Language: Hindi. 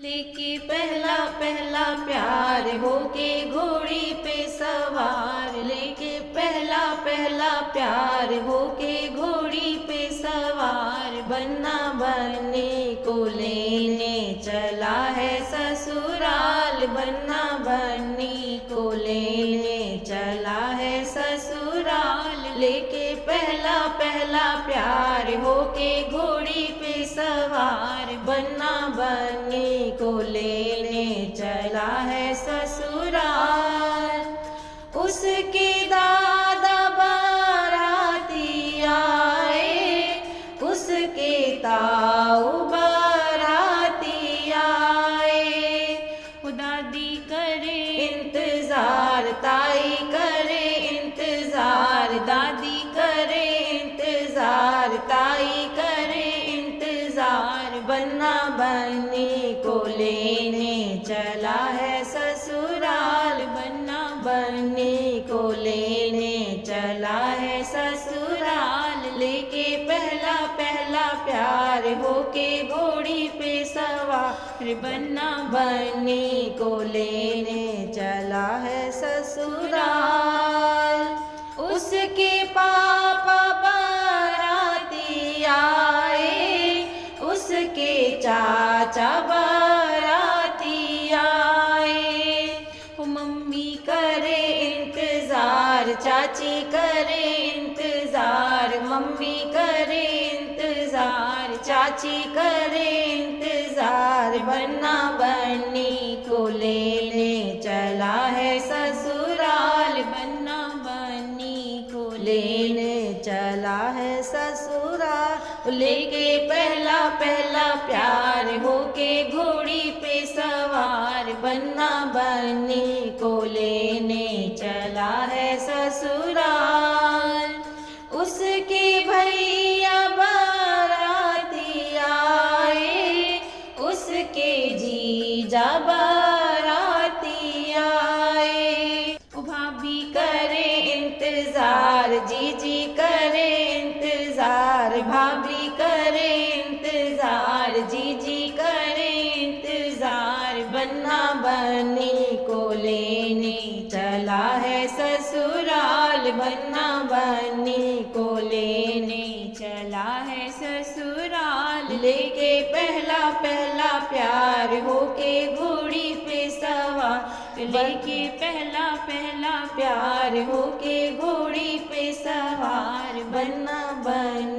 लेके पहला पहला प्यार होके घोड़ी पे सवार, लेके पहला पहला प्यार होके घोड़ी पे सवार, बन्ना बनने को लेने चला है ससुराल, बन्ना बनने को लेने चला है ससुराल। लेके पहला पहला प्यार होके घोड़ी पे सवार, बन्ना बनने को लेने चला है ससुराल। उसके दादा बाराती आए, उसके ताऊ बाराती आए, दादी करे इंतजार, ताई करे इंतजार, दादी करे इंतजार, ताई करे इंतजार, बन्ना बनने को लेने चला है ससुराल, बन्ना बनने को लेने चला है ससुराल। लेके पहला पहला प्यार होके घोड़ी पे सवार, बन्ना बनने को लेने चला है ससुराल। उसके पापा बाराती आए, उसके चाचा बाराती आए, मम्मी करे इंतजार, चाची करे इंतजार, मम्मी करे इंतजार, चाची करे इंतजार, बन्ना बनने को लेने चला है ससुराल, बन्ना बनने को लेने चला है ससुराल। लेके पहला पहला प्यार होके घोड़ी पे सवार, बन्ना बनने को लेने चला है ससुराल। उसके भैया बाराती आए, उसके जीजा बाराती आए, भाभी करे इंतजार, जीजी करे इंतजार, भाभी करे इंतजार, जीजी करे इंतजार, बन्ना बनने को लेने चला है ससुराल, बन्ना बनने को लेने चला है ससुराल। लेके पहला पहला प्यार होके घोड़ी पे सवार, लेके पहला पहला प्यार होके घोड़ी पे सवार, बन्ना बन